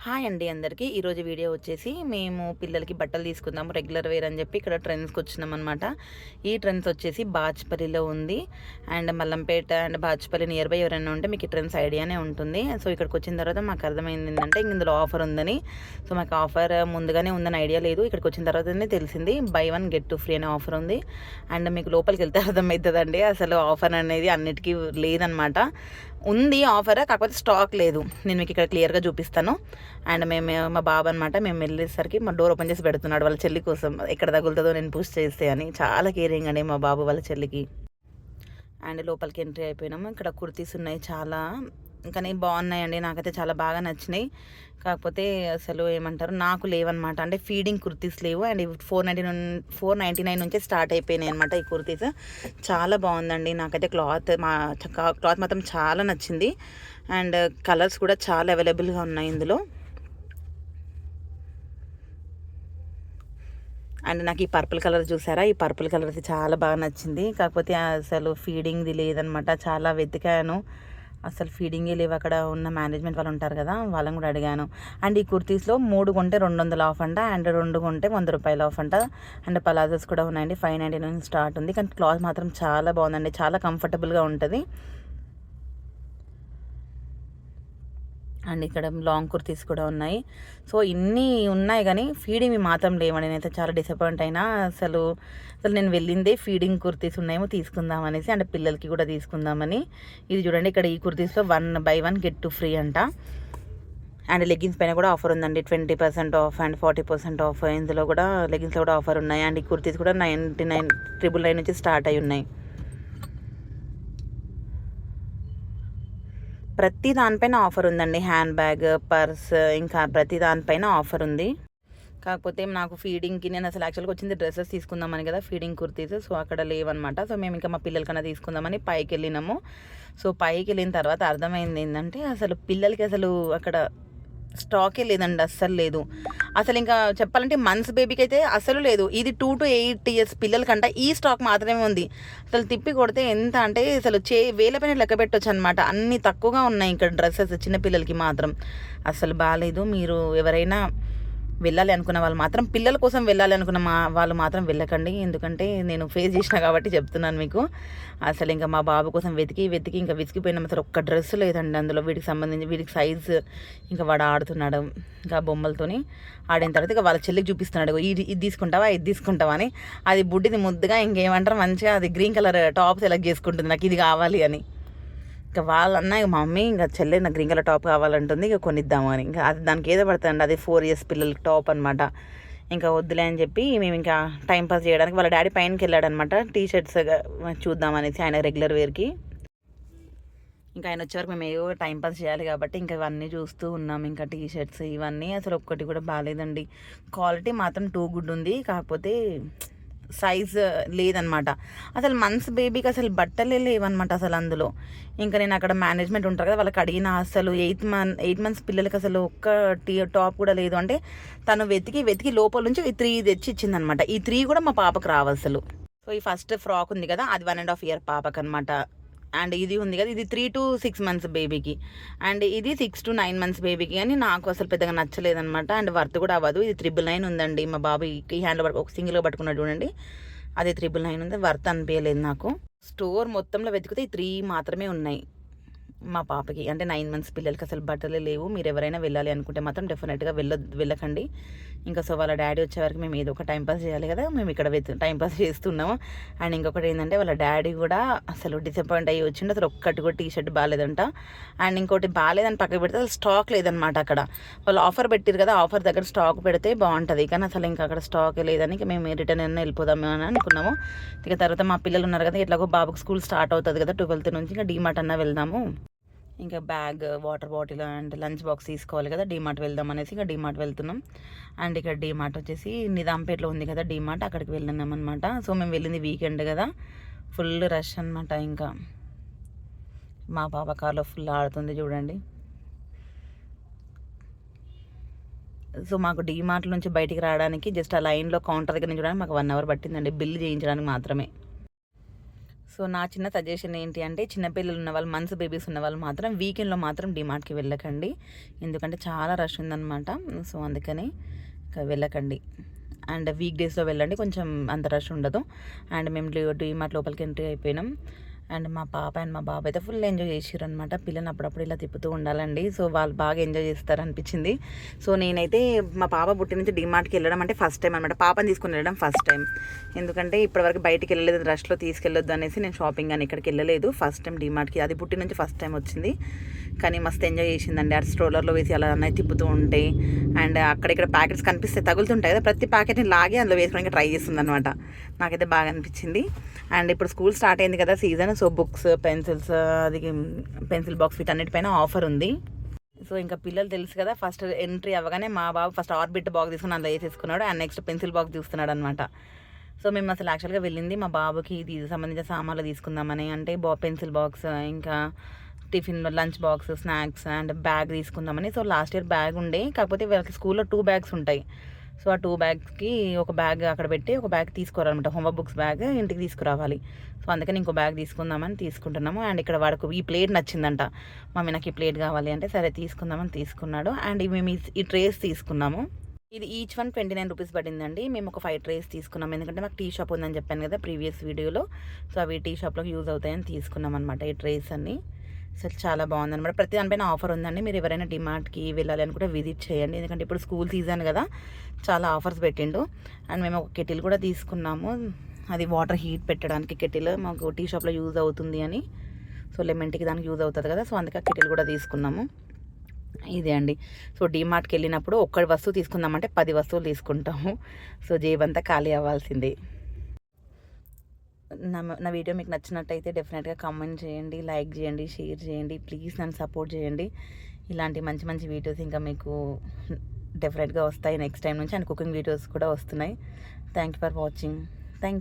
Hi అండి అందరికీ. ఈరోజు వీడియో వచ్చేసి మేము పిల్లలకి బట్టలు తీసుకుందాము రెగ్యులర్ వేర్ అని చెప్పి ఇక్కడ ట్రెండ్స్కి వచ్చినాం అనమాట. ఈ ట్రెండ్స్ వచ్చేసి బాచ్పల్లిలో ఉంది. And Mallampet and Bachupally near by ఎవరైనా ఉంటే మీకు ఈ ట్రెండ్స్ ఐడియానే ఉంటుంది. సో ఇక్కడికి వచ్చిన తర్వాత మాకు అర్థమైంది ఏంటంటే ఇందులో ఆఫర్ ఉందని. సో మాకు ఆఫర్ ముందుగానే ఉందని ఐడియా లేదు. ఇక్కడికి వచ్చిన తర్వాతనే తెలిసింది బై 1 get 2 free అనే ఆఫర్ ఉంది. అండ్ మీకు లోపలికి వెళ్తే అర్థమవుతుందండి అసలు ఆఫర్ అనేది అన్నిటికీ లేదనమాట. ఉంది ఆఫర్, కాకపోతే స్టాక్ లేదు. నేను మీకు ఇక్కడ క్లియర్గా చూపిస్తాను. అండ్ మా బాబు అనమాట, మేము వెళ్ళేసరికి మా డోర్ ఓపెన్ చేసి పెడుతున్నాడు వాళ్ళ చెల్లి కోసం, ఎక్కడ తగులుతుందో నేను పుష్ చేస్తే అని. చాలా కేరింగ్ అండి మా బాబు వాళ్ళ చెల్లికి. అండ్ లోపలికి ఎంట్రీ అయిపోయినాము. ఇక్కడ కుర్తీస్ ఉన్నాయి చాలా, కానీ బాగున్నాయండి, నాకైతే చాలా బాగా నచ్చినాయి. కాకపోతే అసలు ఏమంటారు నాకు లేవన్నమాట, అంటే ఫీడింగ్ కుర్తీస్ లేవు. అండ్ 499 నుంచే స్టార్ట్ అయిపోయినాయి అనమాట ఈ కుర్తీస్. చాలా బాగుందండి, నాకైతే క్లాత్ మాత్రం చాలా నచ్చింది. అండ్ కలర్స్ కూడా చాలా అవైలబుల్గా ఉన్నాయి ఇందులో. అండ్ నాకు ఈ పర్పుల్ కలర్ చూసారా, ఈ పర్పుల్ కలర్ అయితే చాలా బాగా నచ్చింది. కాకపోతే అసలు ఫీడింగ్ది లేదనమాట, చాలా వెతికాను, అసలు ఫీడింగే లేవు. అక్కడ ఉన్న మేనేజ్మెంట్ వాళ్ళు ఉంటారు కదా, వాళ్ళని కూడా అడిగాను. అండ్ ఈ కుర్తీస్లో 3 కొంటే 200 ఆఫ్ అంట, అండ్ 2 కొంటే 100 రూపాయలు ఆఫ్ అంట. అండ్ పలాజోస్ కూడా ఉన్నాయండి, 599 స్టార్ట్ ఉంది. కానీ క్లాత్ మాత్రం చాలా బాగుందండి, చాలా కంఫర్టబుల్గా ఉంటుంది. అండ్ ఇక్కడ లాంగ్ కుర్తీస్ కూడా ఉన్నాయి. సో ఇన్ని ఉన్నాయి కానీ ఫీడింగ్ మాత్రం లేవండి. నేనైతే చాలా డిసప్పాయింట్ అయినా. అసలు నేను వెళ్ళిందే ఫీడింగ్ కుర్తీస్ ఉన్నాయేమో తీసుకుందామనేసి, అంటే పిల్లలకి కూడా తీసుకుందామని. ఇది చూడండి, ఇక్కడ ఈ కుర్తీస్లో 1 buy 1 get 2 free అంట. అండ్ లెగ్గిన్స్ పైన కూడా ఆఫర్ ఉందండి, 20% ఆఫ్ అండ్ 40% ఆఫ్. ఇందులో కూడా లెగ్గిన్స్లో కూడా ఆఫర్ ఉన్నాయి. అండ్ ఈ కుర్తీస్ కూడా 99 నుంచి స్టార్ట్ అయి ఉన్నాయి. ప్రతి దానిపైన ఆఫర్ ఉందండి, హ్యాండ్ బ్యాగ్, పర్స్, ఇంకా ప్రతి దానిపైన ఆఫర్ ఉంది. కాకపోతే నాకు ఫీడింగ్కి నేను అసలు యాక్చువల్గా వచ్చింది డ్రెస్సెస్ తీసుకుందామని కదా, ఫీడింగ్ కుర్తీస్. సో అక్కడ లేవన్నమాట. సో మేము ఇంకా మా పిల్లలకన్నా తీసుకుందామని పైకి వెళ్ళినాము. సో పైకి వెళ్ళిన తర్వాత అర్థమైంది ఏంటంటే అసలు పిల్లలకి అసలు అక్కడ స్టాకే లేదండి, అస్సలు లేదు. అసలు ఇంకా చెప్పాలంటే మంత్స్ బేబీకి అయితే అసలు లేదు. ఇది 2 to 8 years పిల్లలకంట ఈ స్టాక్ మాత్రమే ఉంది. అసలు తిప్పి కొడితే ఎంత అంటే అసలు వేలపైన లెక్క పెట్టొచ్చు అనమాట, అన్ని తక్కువగా ఉన్నాయి ఇక్కడ డ్రెస్సెస్ చిన్నపిల్లలకి మాత్రం. అసలు బాగాలేదు. మీరు ఎవరైనా వెళ్ళాలి అనుకున్న వాళ్ళు మాత్రం, పిల్లల కోసం వెళ్ళాలి అనుకున్న వాళ్ళు మాత్రం వెళ్ళకండి. ఎందుకంటే నేను ఫేస్ చేసిన కాబట్టి చెప్తున్నాను మీకు. అసలు ఇంకా మా బాబు కోసం వెతికి ఇంకా విసిగిపోయినాం. అసలు ఒక్క డ్రెస్ లేదండి అందులో వీటికి సంబంధించి. వీటికి సైజ్ ఇంకా వాడు ఆడుతున్నాడు ఇంకా బొమ్మలతోని. ఆడిన తర్వాత ఇక వాళ్ళ చెల్లికి చూపిస్తున్నాడు, ఇది తీసుకుంటావా అని. అది బుడ్డిది ముద్దుగా ఇంకేమంటారు మంచిగా అది గ్రీన్ కలర్ టాప్ సెలెక్ట్ చేసుకుంటుంది, నాకు ఇది కావాలి అని. ఇంకా వాళ్ళన్న ఇక మమ్మీ ఇంకా చెల్లె నాకు గ్రీన్ కలర్ టాప్ కావాలంటుంది, ఇక కొనిద్దాము అని. ఇంకా అది దానికి ఏదో పడుతుందండి, అది 4 years పిల్లలకి టాప్ అనమాట. ఇంకా వద్దులే అని చెప్పి మేము ఇంకా టైంపాస్ చేయడానికి వాళ్ళ డాడీ పైనకి వెళ్ళాడనమాట, టీషర్ట్స్ చూద్దామనేసి ఆయన రెగ్యులర్ వేర్కి. ఇంకా ఆయన వచ్చేవరకు మేము ఏవో టైంపాస్ చేయాలి కాబట్టి ఇంకా ఇవన్నీ చూస్తూ ఉన్నాం. ఇంకా టీషర్ట్స్ ఇవన్నీ అసలు ఒక్కటి కూడా బాగాలేదండి. క్వాలిటీ మాత్రం టూ గుడ్ ఉంది, కాకపోతే సైజ్ లేదనమాట. అసలు మంత్స్ బేబీకి అసలు బట్టలే లేవన్నమాట అసలు అందులో. ఇంకా నేను అక్కడ మేనేజ్మెంట్ ఉంటారు కదా, వాళ్ళకి అడిగిన అసలు 8 months పిల్లలకి అసలు ఒక్క టాప్ కూడా లేదు. అంటే తను వెతికి లోపల నుంచి ఈ 3 తెచ్చి ఇచ్చిందనమాట. ఈ 3 కూడా మా పాపకు రావు అసలు. సో ఈ ఫస్ట్ ఫ్రాక్ ఉంది కదా, అది 1.5 year పాపకు అనమాట. అండ్ ఇది ఉంది కదా, ఇది 3 to 6 months బేబీకి. అండ్ ఇది 6 to 9 months బేబీకి. అని నాకు అసలు పెద్దగా నచ్చలేదనమాట. అండ్ వర్త్ కూడా అవ్వదు. ఇది 999 ఉందండి. మా బాబు ఈ హ్యాండ్లో ఒక సింగిల్గా పట్టుకున్నాడు చూడండి, అదే 999 ఉంది. వర్త్ అనిపించలేదు నాకు. స్టోర్ మొత్తంలో వెతికితే ఈ 3 మాత్రమే ఉన్నాయి మా పాపకి. అంటే 9 months పిల్లలకి అసలు బట్టలే లేవు. మీరు ఎవరైనా వెళ్ళాలి అనుకుంటే మాత్రం డెఫినెట్గా వెళ్ళకండి. ఇంకా సో వాళ్ళ డాడీ వచ్చేవరకు మేము ఏదో ఒక టైంపాస్ చేయాలి కదా, మేము ఇక్కడ టైంపాస్ చేస్తున్నాము. అండ్ ఇంకొకటి ఏంటంటే వాళ్ళ డాడీ కూడా అసలు డిసప్పాయింట్ అయ్యి వచ్చిండు. అసలు ఒక్కటి కూడా టీషర్ట్ బాగాలేదంట. అండ్ ఇంకోటి బాగాలేదని పక్కకు పెడితే అసలు స్టాక్ లేదనమాట. అక్కడ వాళ్ళు ఆఫర్ పెట్టారు కదా, ఆఫర్ దగ్గర స్టాక్ పెడితే బాగుంటుంది, కానీ అసలు ఇంకా అక్కడ స్టాక్ లేదని ఇక మేము రిటర్న్ అయినా వెళ్ళిపోదాము అని అనుకున్నాము. ఇక తర్వాత మా పిల్లలు ఉన్నారు కదా, ఎట్లాగో బాబుకి స్కూల్ స్టార్ట్ అవుతుంది కదా 12th నుంచి, ఇంకా డీమార్ట్ అన్నా వెళ్దాము. ఇంకా bag, water bottle and lunch box తీసుకోవాలి కదా, డీమార్ట్ వెళ్దాం అనేసి ఇంకా డీమార్ట్ వెళ్తున్నాం. అండ్ ఇక్కడ డీమార్ట్ వచ్చేసి నిజాంపేటలో ఉంది కదా డీమార్ట్, అక్కడికి వెళ్ళినాం అనమాట. సో మేము వెళ్ళింది వీకెండ్ కదా, ఫుల్ రష్ అనమాట. ఇంకా మా పాప కార్లో ఫుల్ ఆడుతుంది చూడండి. సో మాకు డీమార్ట్ నుంచి బయటికి రావడానికి జస్ట్ ఆ లైన్లో కౌంటర్ దగ్గర నుంచి చూడడానికి మాకు 1 hour పట్టిందండి, బిల్లు చేయించడానికి మాత్రమే. సో నా చిన్న సజెషన్ ఏంటి అంటే చిన్నపిల్లలు ఉన్న వాళ్ళు మంత్స్ బేబీస్ ఉన్న వాళ్ళు మాత్రం వీకెండ్లో మాత్రం డిమార్ట్కి వెళ్ళకండి, ఎందుకంటే చాలా రష్ ఉందన్నమాట. సో అందుకని వెళ్ళకండి. అండ్ వీక్ డేస్లో వెళ్ళండి, కొంచెం అంత రష్ ఉండదు. అండ్ మేము డిమార్ట్ లోపలికి ఎంట్రీ అయిపోయినాం. అండ్ మా పాప అండ్ మా బాబు అయితే ఫుల్ ఎంజాయ్ చేసారు అనమాట. పిల్లల్ని అప్పుడప్పుడు ఇలా తిప్పుతూ ఉండాలండి, సో వాళ్ళు బాగా ఎంజాయ్ చేస్తారు అనిపించింది. సో నేనైతే మా పాప పుట్టి నుంచి డిమార్ట్కి వెళ్ళడం అంటే ఫస్ట్ టైం అనమాట. పాపని తీసుకుని వెళ్ళడం ఫస్ట్ టైం, ఎందుకంటే ఇప్పటివరకు బయటికి వెళ్ళలేదు, రష్లో తీసుకెళ్ళొద్దు అనేసి నేను షాపింగ్ అని ఇక్కడికి వెళ్ళలేదు. ఫస్ట్ టైం డిమార్ట్కి, అది పుట్టి నుంచి ఫస్ట్ టైం వచ్చింది. కానీ మస్తు ఎంజాయ్ చేసిందండి. ఆ స్ట్రోలర్లో వేసి అలా అన్నది తిప్పుతూ ఉంటే, అండ్ అక్కడిక్కడ ప్యాకెట్స్ కనిపిస్తే తగులుతుంటాయి కదా, ప్రతి ప్యాకెట్ని లాగి అందులో వేసుకోవడానికి ట్రై చేస్తుంది అనమాట. నాకైతే బాగా అనిపించింది. అండ్ ఇప్పుడు స్కూల్ స్టార్ట్ అయింది కదా సీజన్, సో బుక్స్, పెన్సిల్స్, అది పెన్సిల్ బాక్స్ వీటన్నిటిపైన ఆఫర్ ఉంది. సో ఇంకా పిల్లలు తెలుసు కదా, ఫస్ట్ ఎంట్రీ అవ్వగానే మా బాబు ఫస్ట్ ఆర్బిట్ బాక్స్ తీసుకుని అందులో వేసేసుకున్నాడు, అండ్ నెక్స్ట్ పెన్సిల్ బాక్స్ చూస్తున్నాడు అనమాట. సో మేము అసలు యాక్చువల్గా వెళ్ళింది మా బాబుకి ఇది సంబంధించిన సామాన్లు తీసుకుందామని, అంటే పెన్సిల్ బాక్స్, ఇంకా tiffin lunch box, snacks and bag తీసుకుందామని. సో లాస్ట్ ఇయర్ బ్యాగ్ ఉండే, కాకపోతే వీళ్ళకి స్కూల్లో 2 బ్యాగ్స్ ఉంటాయి. సో ఆ 2 బ్యాగ్స్కి ఒక బ్యాగ్ అక్కడ పెట్టి ఒక బ్యాగ్ తీసుకోవాలన్నమాట, హోంవర్క్ బుక్స్ బ్యాగ్ ఇంటికి తీసుకురావాలి. సో అందుకని ఇంకో బ్యాగ్ తీసుకుందామని తీసుకుంటున్నాము. అండ్ ఇక్కడ వాడికి ఈ ప్లేట్ నచ్చిందంట, మమ్మీ నాకు ఈ ప్లేట్ కావాలి అంటే సరే తీసుకుందామని తీసుకున్నాడు. అండ్ మేము ఈ ట్రేస్ తీసుకున్నాము. ఇది ఈచ్ వన్ 29 రూపీస్ పడిందండి. మేము ఒక 5 ట్రేస్ తీసుకున్నాం, ఎందుకంటే మాకు టీ షాప్ ఉందని చెప్పాను కదా ప్రీవియస్ వీడియోలో. సో అవి టీ షాప్లోకి యూజ్ అవుతాయని తీసుకున్నాం అనమాట ఈ ట్రేస్ అన్ని. అసలు చాలా బాగుందన్నమాట. ప్రతి దానిపైన ఆఫర్ ఉందండి. మీరు ఎవరైనా డిమార్ట్కి వెళ్ళాలి అనుకుంటే విజిట్ చేయండి, ఎందుకంటే ఇప్పుడు స్కూల్ సీజన్ కదా, చాలా ఆఫర్స్ పెట్టిండు. అండ్ మేము ఒక కెటిల్ కూడా తీసుకున్నాము, అది వాటర్ హీట్ పెట్టడానికి కెటిల్, మాకు టీ షాప్లో యూజ్ అవుతుంది అని. సో లెమన్ టీకి దానికి యూజ్ అవుతుంది కదా, సో అందుకే కెటిల్ కూడా తీసుకున్నాము. ఇదే అండి. సో డీమార్ట్కి వెళ్ళినప్పుడు ఒక్కడి వస్తువు తీసుకుందామంటే 10 వస్తువులు తీసుకుంటాము. సో జేబంతా ఖాళీ అవ్వాల్సిందే. నా వీడియో మీకు నచ్చినట్టయితే డెఫినెట్గా కామెంట్ చేయండి, లైక్ చేయండి, షేర్ చేయండి. ప్లీజ్ నన్ను సపోర్ట్ చేయండి. ఇలాంటి మంచి మంచి వీడియోస్ ఇంకా మీకు డెఫినెట్గా వస్తాయి నెక్స్ట్ టైం నుంచి. అండ్ కుకింగ్ వీడియోస్ కూడా వస్తున్నాయి. Thank you for watching. Thank you.